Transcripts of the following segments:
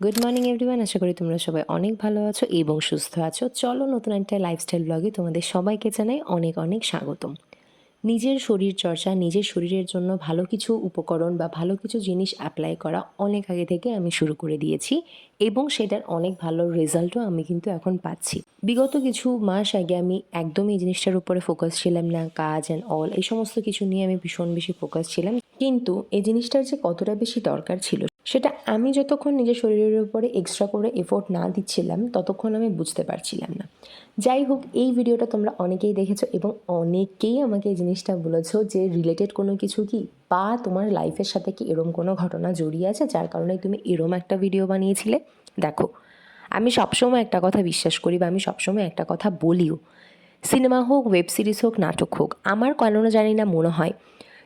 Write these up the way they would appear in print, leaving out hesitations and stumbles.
Good morning everyone, আশা করি তোমরা সবাই অনেক ভালো আছো এবং সুস্থ আছো। চলো নতুন একটা লাইফস্টাইল ব্লগে তোমাদের সবাইকে জানাই অনেক অনেক স্বাগতম। নিজের শরীর চর্চা, নিজের শরীরের জন্য ভালো কিছু উপকরণ বা ভালো কিছু জিনিস অ্যাপ্লাই করা অনেক আগে থেকে আমি শুরু করে দিয়েছি এবং সেটার অনেক ভালো রেজাল্টও আমি কিন্তু এখন পাচ্ছি। বিগত কিছু মাস আগে আমি একদমই এই জিনিসটার উপরে ফোকাস ছিলাম না, কাজ অ্যান্ড অল এই সমস্ত কিছু নিয়ে আমি ভীষণ বেশি ফোকাস ছিলাম, কিন্তু এই জিনিসটার যে কতটা বেশি দরকার ছিল সেটা আমি যতক্ষণ নিজের শরীরের উপরে এক্সট্রা করে এফোর্ট না দিচ্ছিলাম ততক্ষণ আমি বুঝতে পারছিলাম না। যাই হোক, এই ভিডিওটা তোমরা অনেকেই দেখেছো এবং অনেকেই আমাকে এই জিনিসটা বলেছো যে রিলেটেড কোনো কিছু কি, বা তোমার লাইফের সাথে কি এরম কোনো ঘটনা জড়িয়ে আছে যার কারণে তুমি এরম একটা ভিডিও বানিয়েছিলে। দেখো, আমি সবসময় একটা কথা বিশ্বাস করি বা আমি সবসময় একটা কথা বলিও, সিনেমা হোক, ওয়েব সিরিজ হোক, নাটক হোক, আমার কেন জানি না মনে হয়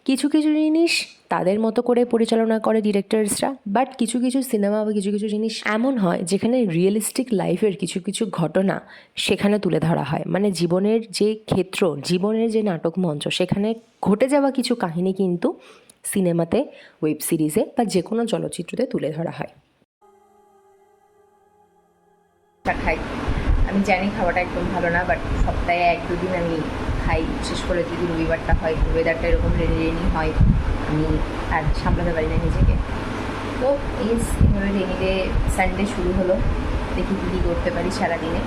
কিছু কিছু জিনিস তাদের মতো করে পরিচালনা করে ডিরেক্টরসরা, বাট কিছু কিছু সিনেমা বা কিছু কিছু জিনিস এমন হয় যেখানে রিয়েলিস্টিক লাইফের কিছু কিছু ঘটনা সেখানে তুলে ধরা হয়। মানে জীবনের যে ক্ষেত্র, জীবনের যে নাটক মঞ্চ, সেখানে ঘটে যাওয়া কিছু কাহিনী কিন্তু সিনেমাতে, ওয়েব সিরিজে বা যে কোনো চলচ্চিত্রতে তুলে ধরা হয়। খাই। আমি জানি খাওয়াটা একদম ভালো না, বাট সপ্তাহে 1-2 দিন আমি খাই। বিশেষ করে যদি রবিবারটা হয়, ওয়েদারটা এরকম রেনি রেনি হয়, আমি আর সামলাতে পারি না নিজেকে। তো এইভাবে রেনি ডে, সানডে শুরু হলো, দেখি কী কী করতে পারি সারাদিনে।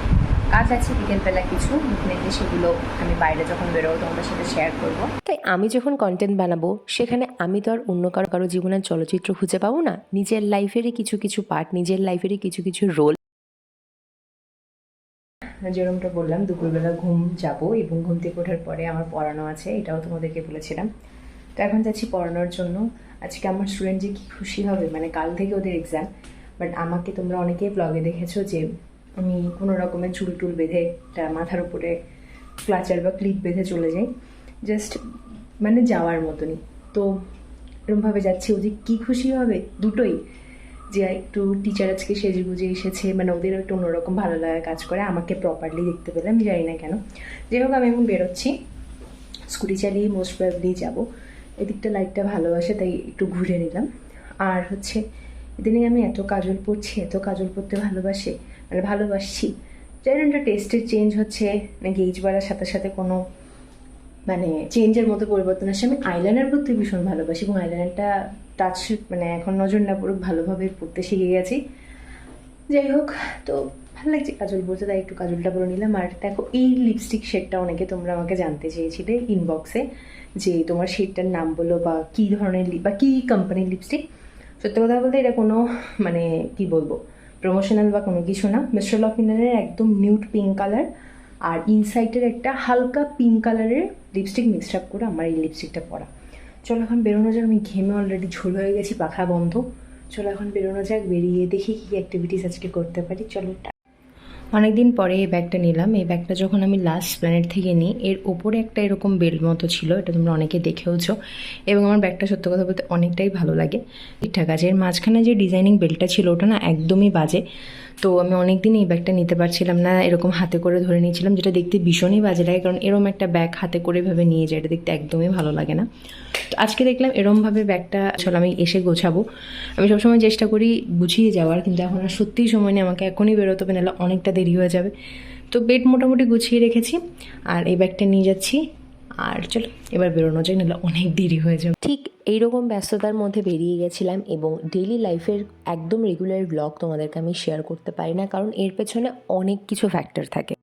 কাজ আছে বিকেলবেলা কিছু, ডেফিনেটলি সেগুলো আমি বাইরে যখন বেরোবো তোমাদের সাথে শেয়ার করবো। তাই আমি যখন কন্টেন্ট বানাবো সেখানে আমি তো আর অন্য কারো কারো জীবনের চলচ্চিত্র খুঁজে পাবো না। নিজের লাইফেরই কিছু কিছু পার্ট, নিজের লাইফেরই কিছু কিছু রোল। যেরকমটা বললাম, দুপুরবেলা ঘুম যাব এবং ঘুম থেকে ওঠার পরে আমার পড়ানো আছে, এটাও তোমাদেরকে বলেছিলাম। তো এখন যাচ্ছি পড়ানোর জন্য। আজকে আমার স্টুডেন্ট যে কী খুশি হবে, মানে কাল থেকে ওদের এক্সাম, বাট আমাকে তোমরা অনেকেই ব্লগে দেখেছো যে আমি কোনো রকমের চুল টুল বেঁধে একটা মাথার উপরে ক্লাচার বা ক্লিপ বেঁধে চলে যাই, জাস্ট মানে যাওয়ার মতনই। তো এরকমভাবে যাচ্ছি, ও যে কী খুশি হবে দুটোই, যে একটু টিচার আজকে সেজে গুজে এসেছে, মানে ওদেরও একটু অন্যরকম ভালো লাগা কাজ করে, আমাকে প্রপারলি দেখতে পেলে, আমি জানি না কেন। যাই হোক, আমি এখন বেরোচ্ছি, স্কুটি চালিয়ে মোস্ট প্রবলি যাবো। এদিকটা লাইটটা ভালো আসে তাই একটু ঘুরে নিলাম। আর হচ্ছে ইদানিং আমি এত কাজল পরছি, এত কাজল পরতে ভালোবাসছি, জানি না, একটা টেস্টের চেঞ্জ হচ্ছে নাকি এজ বাড়ার সাথে সাথে কোনো মানে চেঞ্জের মতো পরিবর্তন আসে। আমি আইলাইনার পরতে ভীষণ ভালোবাসি এবং আইলাইনারটা টাচ মানে এখন নজর না পড়ুক, ভালোভাবে পরতে শিখে গেছি। যাই হোক, তো ভালো লাগছে কাজল পরতে, তাই একটু কাজলটা পরে নিলাম। আর দেখো, এই লিপস্টিক শেডটা অনেকে তোমরা আমাকে জানতে চেয়েছিলে ইনবক্সে যে তোমার শেডটার নাম বলো বা কী ধরনের বা কী কোম্পানির লিপস্টিক। সত্যি কথা বলতে এটা কোনো মানে কি বলবো, প্রমোশনাল বা কোনো কিছু না। মিস্টার লফিনারের একদম নিউড পিঙ্ক কালার আর ইনসাইটের একটা হালকা পিঙ্ক কালারের লিপস্টিক মিক্সড আপ করে আমার এই লিপস্টিকটা পরা। চলো এখন বেরোনো যাক, আমি ঘেমে অলরেডি ঝোল হয়ে গেছি, পাখা বন্ধ। চলো এখন বেরোনো যাক, বেরিয়ে দেখি কী কী অ্যাক্টিভিটিস আজকে করতে পারি। চলো। অনেকদিন পরে এই ব্যাগটা নিলাম। এই ব্যাগটা যখন আমি লাস্ট প্ল্যানেট থেকে নিই, এর ওপরে একটা এরকম বেল্ট মতো ছিল, এটা তোমরা অনেকে দেখেওছো, এবং আমার ব্যাগটা সত্যি কথা বলতে অনেকটাই ভালো লাগে। ঠিকঠাক আছে। এর মাঝখানে যে ডিজাইনিং বেল্টটা ছিল ওটা না একদমই বাজে, তো আমি অনেক দিন এই ব্যাগটা নিতে পারছিলাম না, এরকম হাতে করে ধরে নিয়েছিলাম, যেটা দেখতে ভীষণই বাজে লাগে, কারণ এরকম একটা ব্যাগ হাতে করে ভেবে নিয়ে যায়, এটা দেখতে একদমই ভালো লাগে না। তো আজকে দেখলাম এরমভাবে ব্যাগটা আসলে আমি এসে গোছাবো। আমি সবসময় চেষ্টা করি গুছিয়ে যাওয়ার, কিন্তু এখন আর সত্যিই সময় নেই, আমাকে এখনই বেরোতে হবে, নাহলে অনেকটা দেরি হয়ে যাবে। তো বেড মোটামুটি গুছিয়ে রেখেছি আর এই ব্যাগটা নিয়ে যাচ্ছি। আর চলো এবার বেরোনো যায়, নাহলে অনেক দেরি হয়ে যাবে। ঠিক এইরকম ব্যস্ততার মধ্যে বেরিয়ে গেছিলাম এবং ডেইলি লাইফের একদম রেগুলার ব্লগ তোমাদেরকে আমি শেয়ার করতে পারি না, কারণ এর পেছনে অনেক কিছু ফ্যাক্টর থাকে।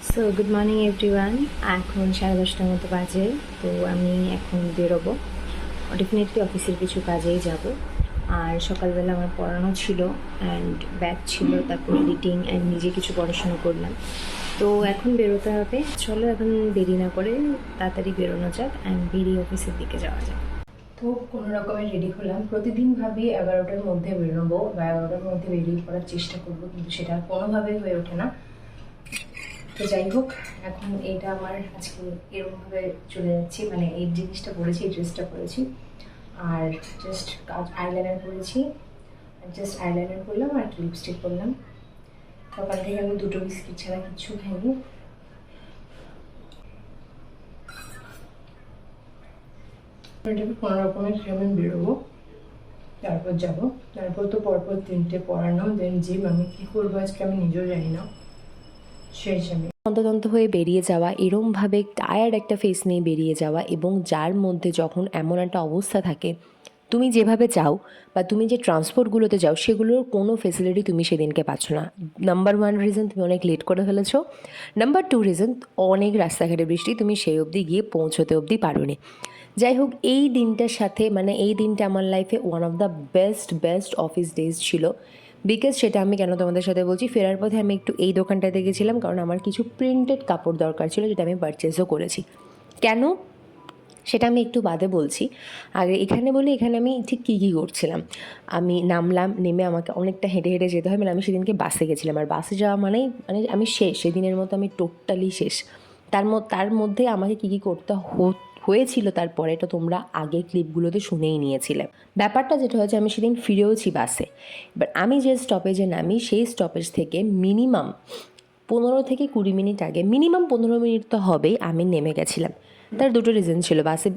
সো গুড মর্নিং এভরিওয়ান, এখন 10:30টার মতো বাজে। তো আমি এখন বেরোবো, ডেফিনেটলি অফিসের কিছু কাজেই যাব। আর সকালবেলা আমার পড়ানো ছিল অ্যান্ড ব্যাগ ছিল, তারপর এডিটিং অ্যান্ড নিজে কিছু পড়াশোনা করলাম। তো এখন বেরোতে হবে, চলো এখন দেরি না করে তাড়াতাড়ি বেরোনো যাক অ্যান্ড বেরিয়ে অফিসের দিকে যাওয়া যাক। তো কোনো রকমের রেডি হলাম, প্রতিদিন ভাবি 11টার মধ্যে বেরোবো বা 11টার মধ্যে বেরিয়ে পড়ার চেষ্টা করবো, কিন্তু সেটা কোনোভাবেই হয়ে ওঠে না। তো যাই হোক, এখন এইটা আমার আজকে এরকমভাবে চলে যাচ্ছি, মানে এই জিনিসটা পরেছি, এই ড্রেসটা পরেছি, আর জাস্ট আইলাইনার করেছি, জাস্ট আইলাইনার করলাম আর একটা লিপস্টিক করলাম। সকাল থেকে আমি 2টো বিস্কিট ছাড়া কিচ্ছু খাইনি। কোনো রকমের আমি বেরোবো। তারপর যাব, তারপর তো পরপর 3টে পড়ানো, দেন জিম। আমি কী করবো আজকে আমি নিজেও জানি না, শেষ আমি। তন্ততন্ত হয়ে বেরিয়ে যাওয়া, এরমভাবে টায়ার্ড একটা ফেস নিয়ে বেরিয়ে যাওয়া, এবং যার মধ্যে যখন এমন একটা অবস্থা থাকে, তুমি যেভাবে যাও বা তুমি যে ট্রান্সপোর্টগুলোতে যাও সেগুলোর কোনো ফেসিলিটি তুমি সেদিনকে পাচ্ছ না। নাম্বার 1 রিজন, তুমি অনেক লেট করে ফেলেছো। নাম্বার 2 রিজন, অনেক রাস্তাঘাটে বৃষ্টি, তুমি সেই অবধি গিয়ে পৌঁছতে অবধি পারোনি। যাই হোক, এই দিনটার সাথে মানে এই দিনটা আমার লাইফে one of the best office days ছিল। বিকজ সেটা আমি কেন তোমাদের সাথে বলছি, ফেরার পথে আমি একটু এই দোকানটাতে গেছিলাম কারণ আমার কিছু প্রিন্টেড কাপড় দরকার ছিল, যেটা আমি পারচেসও করেছি। কেন সেটা আমি একটু বাদে বলছি, আগে এখানে বলি এখানে আমি ঠিক কী কী করছিলাম। আমি নামলাম, নেমে আমাকে অনেকটা হেঁটে হেঁটে যেতে হয়, মানে আমি সেদিনকে বাসে গেছিলাম, আর বাসে যাওয়া মানে আমি শেষ, সেদিনের মতো আমি টোটালি শেষ। তার মধ্যে আমাকে কী কী করতে হয়েছিল তারপরে তো তোমরা আগের ক্লিপগুলোতে শুনেই নিয়েছিলে। ব্যাপারটা যেটা হয়েছে, আমি সেদিন ফিরেওছি বাসে। এবার আমি যে স্টপেজে নামি সেই স্টপেজ থেকে মিনিমাম 15 থেকে 20 মিনিট আগে, মিনিমাম 15 মিনিট তো হবেই, আমি নেমে গেছিলাম। তার দুটো রিজন ছিল। বাসে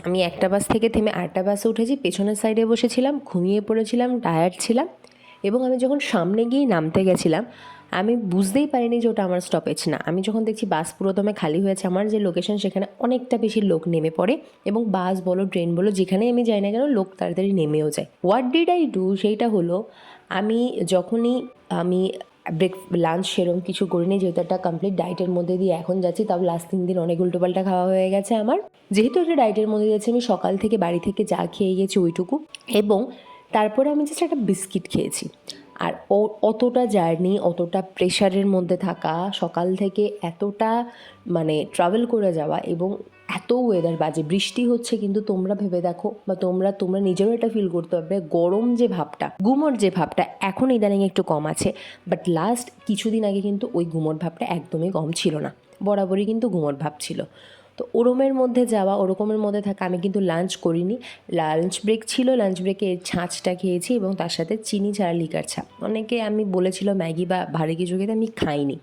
আমি একটা বাস থেকে থেমে আরেকটা বাসে উঠেছি, পেছনের সাইডে বসেছিলাম, ঘুমিয়ে পড়েছিলাম, টায়ার্ড ছিলাম, এবং আমি যখন সামনে গিয়ে নামতে গেছিলাম আমি বুঝতেই পারিনি যে ওটা আমার স্টপেজ না। আমি যখন দেখছি বাস পুরোদমে খালি হয়েছে, আমার যে লোকেশন সেখানে অনেকটা বেশি লোক নেমে পড়ে, এবং বাস বলো ট্রেন বলো যেখানেই আমি যাই না কেন লোক তাড়াতাড়ি নেমেও যায়। হোয়াট ডিড আই ডু, সেইটা হলো আমি লাঞ্চ সেরম কিছু করিনি, যেহেতু একটা কমপ্লিট ডায়েটের মধ্যে দিয়ে এখন যাচ্ছি, তাও লাস্ট 3 দিন অনেক উল্টোপাল্টা খাওয়া হয়ে গেছে আমার। যেহেতু একটা ডায়েটের মধ্যে যাচ্ছি, আমি সকাল থেকে বাড়ি থেকে যা খেয়ে গেছি ওইটুকু, এবং তারপরে আমি জাস্ট একটা বিস্কিট খেয়েছি। আর অতটা জার্নি, অতটা প্রেশারের মধ্যে থাকা, সকাল থেকে এতটা মানে ট্রাভেল করে যাওয়া, এবং এত ওয়েদার বাজে, বৃষ্টি হচ্ছে, কিন্তু তোমরা ভেবে দেখো বা তোমরা নিজেরও এটা ফিল করতে পারবে, গরম যে ভাবটা, গুমোট যে ভাবটা এখন ইদানিং একটু কম আছে, বাট লাস্ট কিছুদিন আগে কিন্তু ওই গুমোট ভাবটা একদমই কম ছিল না, বরাবরই কিন্তু গুমোট ভাব ছিল। তো ওরমের মধ্যে যাওয়া, ওরকমের মধ্যে থাকা, আমি কিন্তু লাঞ্চ করিনি। লাঞ্চ ব্রেক ছিল, লাঞ্চ ব্রেকে ছাঁচটা খেয়েছি এবং তার সাথে চিনি ছাড়া লিকার চা। অনেকে আমি বলেছিল ম্যাগি বা ভারী কিছু খেতে, আমি খাইনি।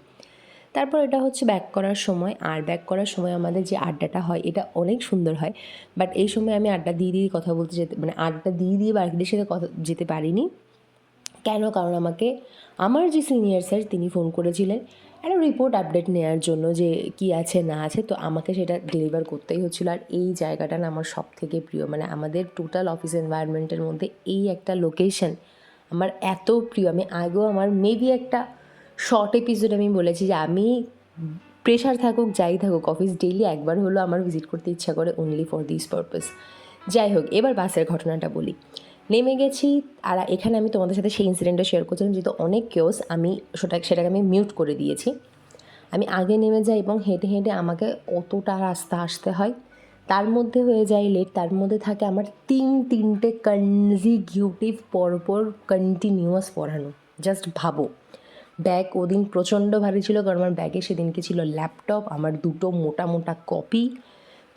তারপর এটা হচ্ছে ব্যাক করার সময়, আর ব্যাক করার সময় আমাদের যে আড্ডাটা হয় এটা অনেক সুন্দর হয়, বাট এই সময় আমি আড্ডা দিয়ে কথা বলতে আড্ডা দিয়ে বাকিদের সাথে কথা যেতে পারিনি। কেন? কারণ আমাকে আমার যে সিনিয়র স্যার তিনি ফোন করেছিলেন একটা রিপোর্ট আপডেট নেওয়ার জন্য, যে কী আছে না আছে, তো আমাকে সেটা ডেলিভার করতেই হচ্ছিলো। আর এই জায়গাটা না আমার সব থেকে প্রিয়, মানে আমাদের টোটাল অফিস এনভায়রনমেন্টের মধ্যে এই একটা লোকেশন আমার এত প্রিয়। আমি আগেও আমার মেবি একটা শর্ট এপিসোড আমি বলেছি যে আমি প্রেশার থাকুক যাই থাকুক অফিস ডেইলি একবার হলো আমার ভিজিট করতে ইচ্ছা করে, অনলি ফর দিস পারপাস। যাই হোক, এবার বাসের ঘটনাটা বলি। নেমে গেছি, আর এখানে আমি তোমাদের সাথে সেই ইনসিডেন্টটা শেয়ার করছিলাম, যেহেতু অনেক কেওস, আমি সেটাকে আমি মিউট করে দিয়েছি। আমি আগে নেমে যাই এবং হেঁটে হেঁটে আমাকে অতটা রাস্তা আসতে হয়, তার মধ্যে হয়ে যায় লেট, তার মধ্যে থাকে আমার তিনটে কনজিকিউটিভ পরপর কন্টিনিউয়াস পড়ানো। জাস্ট ভাবো, ব্যাগ ওদিন প্রচণ্ড ভারী ছিল, কারণ আমার ব্যাগে সেদিনকে ছিল ল্যাপটপ, আমার 2টো মোটা মোটা কপি,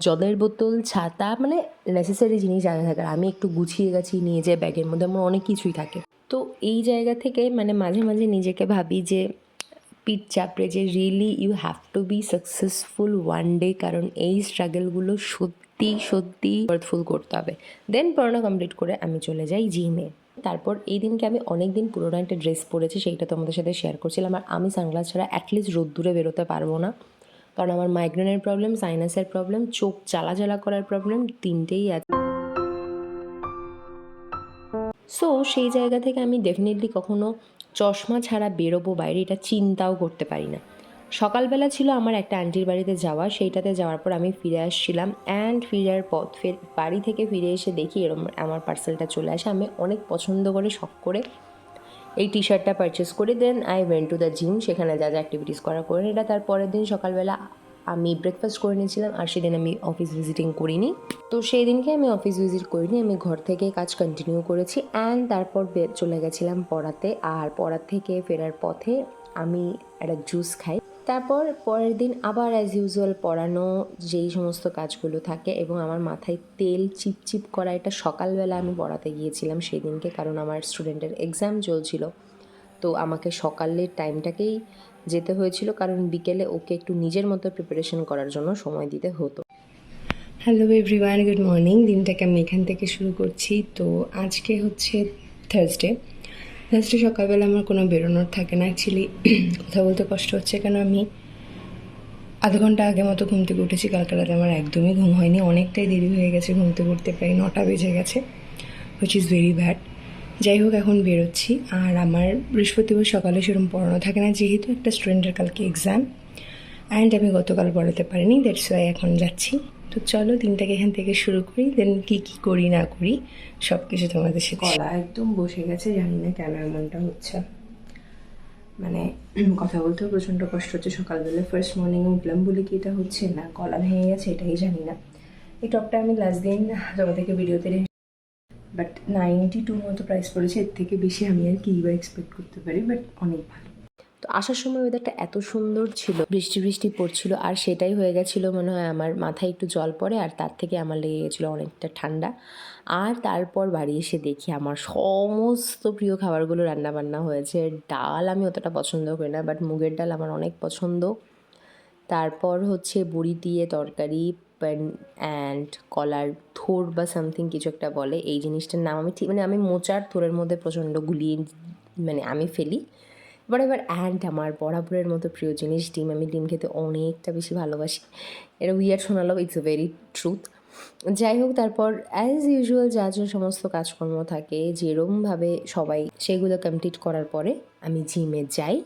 জলের বোতল, ছাতা, মানে নেসেসারি জিনিস জায়গা থাকে। আর আমি একটু গুছিয়ে গেছি নিয়ে যাই, ব্যাগের মধ্যে আমার অনেক কিছুই থাকে। তো এই জায়গা থেকে মানে মাঝে মাঝে নিজেকে ভাবি যে পিঠ চাপড়ে, যে really you have to be successful one day, কারণ এই স্ট্রাগলগুলো সত্যি ওয়ার্থফুল করতে হবে। দেন পড়ানো কমপ্লিট করে আমি চলে যাই জিমে। তারপর এই দিনকে আমি অনেক দিন পুরোনো একটা ড্রেস পরেছি, সেইটা তোমাদের সাথে শেয়ার করছিলাম। আর আমি সানগ্লাস ছাড়া অ্যাটলিস্ট রোদ্দুরে বেরোতে পারবো না, কারণ আমার মাইগ্রেনের প্রবলেম, সাইনাসের প্রবলেম, চোখ জ্বালা করার প্রবলেম, তিনটেই আছে। সো সেই জায়গা থেকে আমি ডেফিনেটলি কখনো চশমা ছাড়া বেরোবো বাইরে এটা চিন্তাও করতে পারি না। সকালবেলা ছিল আমার একটা আন্টির বাড়িতে যাওয়া, সেইটাতে যাওয়ার পর আমি ফিরে আসছিলাম, অ্যান্ড বাড়ি থেকে ফিরে এসে দেখি এরকম আমার পার্সেলটা চলে আসে। আমি অনেক পছন্দ করে শখ করে এই টি শার্টটা পারচেস করি। Then I went to the gym, সেখানে যা যা অ্যাক্টিভিটিস করে এটা। তার পরের দিন সকালবেলা আমি ব্রেকফাস্ট করে নিয়েছিলাম, আর সেদিন আমি অফিস ভিজিটিং করিনি। তো সেই দিনকে আমি অফিস ভিজিট করিনি, আমি ঘর থেকে কাজ কন্টিনিউ করেছি। অ্যান্ড তারপর চলে গেছিলাম পড়াতে, আর পড়া থেকে ফেরার পথে আমি একটা জুস খাই। তারপর পরের দিন আবার অ্যাজ ইউজুয়াল পড়ানো, যেই সমস্ত কাজগুলো থাকে, এবং আমার মাথায় তেল চিপচিপ করা, এটা সকালবেলা আমি পড়াতে গিয়েছিলাম সেই দিনকে, কারণ আমার স্টুডেন্টের এক্সাম চলছিল। তো আমাকে সকালের টাইমটাকেই যেতে হয়েছিল, কারণ বিকেলে ওকে একটু নিজের মতো প্রিপারেশন করার জন্য সময় দিতে হতো। Hello everyone, good morning. দিনটাকে আমি এখান থেকে শুরু করছি। তো আজকে হচ্ছে থার্সডে সকালবেলা আমার কোনো বেরোনোর থাকে না। অ্যাকচুয়ালি কথা বলতে কষ্ট হচ্ছে কেন, আমি আধা ঘন্টা আগে মতো ঘুম থেকে উঠেছি। কালকে রাতে আমার একদমই ঘুম হয়নি, অনেকটাই দেরি হয়ে গেছে, ঘুম থেকে উঠতে প্রায় 9টা বেজে গেছে, হুইচ ইজ ভেরি ব্যাড। যাই হোক, এখন বেরোচ্ছি। আর আমার বৃহস্পতিবার সকালে সেরকম পড়ানো থাকে না, যেহেতু একটা স্টুডেন্টের কালকে এক্সাম অ্যান্ড আমি গতকাল পড়াতে পারিনি, দ্যাটস ওয়াই এখন যাচ্ছি। তো চলো দিনটাকে এখান থেকে শুরু করি, দেন কী করি না করি সব কিছু তোমাদের সাথে। গলা একদম বসে গেছে, জানি না কেন এমনটা হচ্ছে, মানে কথা বলতেও প্রচণ্ড কষ্ট হচ্ছে। সকালবেলা ফার্স্ট মর্নিংয়ে উঠলাম বলে কি এটা হচ্ছে, না গলা ভেঙে গেছে এটাই জানি না। এই টপটা আমি লাস্ট দিন তোমাদেরকে ভিডিওতে বাট 92 মতো প্রাইস পড়েছে, এর থেকে বেশি আমি আর কী বা এক্সপেক্ট করতে পারি, বাট অনেক ভালো। তো আসার সময় ওয়েদারটা এত সুন্দর ছিল, বৃষ্টি বৃষ্টি পড়ছিল, আর সেটাই হয়ে গেছিলো মনে হয় আমার মাথায় একটু জল পড়ে, আর তার থেকে আমার লেগে গেছিলো অনেকটা ঠান্ডা। আর তারপর বাড়ি এসে দেখি আমার সমস্ত প্রিয় খাবারগুলো রান্নাবান্না হয়েছে। ডাল আমি অতটা পছন্দ করি না, বাট মুগের ডাল আমার অনেক পছন্দ। তারপর হচ্ছে বড়ি দিয়ে তরকারি অ্যান্ড কলার থোর বা সামথিং কিছু একটা বলে, এই জিনিসটার নাম আমি ঠিক মানে আমি মোচার থোরের মধ্যে প্রচণ্ড গুলিয়ে মানে আমি ফেলি। এবার অ্যান্ড আমার বরাবরের মতো প্রিয় জিনিস ডিম। আমি ডিম খেতে অনেকটা বেশি ভালোবাসি। এটা উইয়ার্ড শোনালো, ইটস এ ভেরি ট্রুথ। যাই হোক, তারপর অ্যাজ ইউজুয়াল যা যা সমস্ত কাজকর্ম থাকে যেরমভাবে সবাই, সেগুলো কমপ্লিট করার পরে আমি জিমে যাই।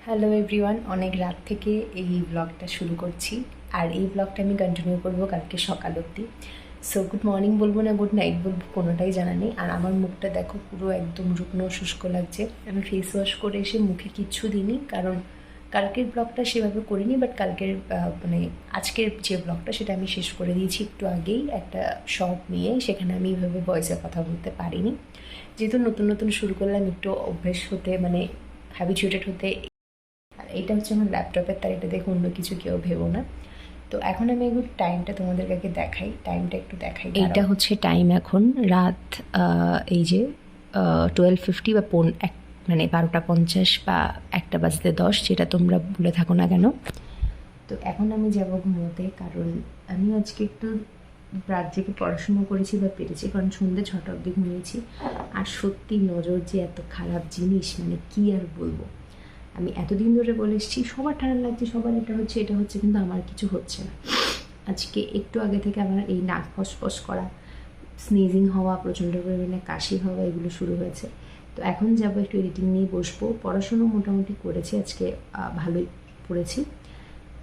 হ্যালো এভরিওয়ান, অনেক রাত থেকে এই ব্লগটা শুরু করছি, আর এই ব্লগটা আমি কন্টিনিউ করবো কালকে সকাল অবধি। সো গুড মর্নিং বলবো না গুড নাইট বলবো, কোনোটাই জানা নেই। আর আমার মুখটা দেখো পুরো একদম রুগ্ন শুষ্ক লাগছে। আমি ফেস ওয়াশ করে এসে মুখে কিচ্ছু দিইনি, কারণ কালকের ব্লগটা সেভাবে করিনি, বাট কালকের মানে আজকের যে ব্লগটা সেটা আমি শেষ করে দিয়েছি একটু আগেই একটা শর্ট নিয়ে। সেখানে আমি এইভাবে ভয়েসে কথা বলতে পারিনি, যেহেতু নতুন নতুন শুরু করলাম, একটু অভ্যেস হতে মানে হ্যাবিচুয়েটেড হতে। আর এইটা হচ্ছে আমার ল্যাপটপের, তার এটা দেখে অন্য কিছু কেউ ভেবো না। তো এখন আমি একটু টাইমটা তোমাদের কাছে দেখাই, টাইমটা একটু দেখাই। এইটা হচ্ছে টাইম, এখন রাত এই যে 12:50 বা মানে 12:50 বা 1:10, যেটা তোমরা বলে থাকো না কেন। তো এখন আমি যাবো ঘুমোতে, কারণ আমি আজকে একটু রাত জেগে পড়াশুনো করেছি বা পেরেছি, কারণ সন্ধ্যে 6টা অবধি ঘুমিয়েছি। আর সত্যি নজর যে এত খারাপ জিনিস, মানে কী আর বলবো। আমি এতদিন ধরে বলে এসেছি সবার ঠান্ডা লাগছে, সবার এটা হচ্ছে, কিন্তু আমার কিছু হচ্ছে না। আজকে একটু আগে থেকে আমার এই নাক ফসফস করা, স্নিজিং হওয়া, প্রচণ্ড পরিমাণে কাশি হওয়া, এগুলো শুরু হয়েছে। তো এখন যাবো একটু এডিটিং নিয়ে বসবো। পড়াশুনো মোটামুটি করেছি, আজকে ভালোই পড়েছি।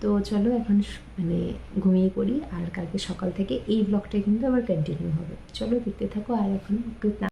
তো চলো এখন মানে ঘুমিয়ে পড়ি, আর কালকে সকাল থেকে এই ব্লগটা কিন্তু আবার কন্টিনিউ হবে। চলো দেখতে থাকো। আর এখন গুড নাইট।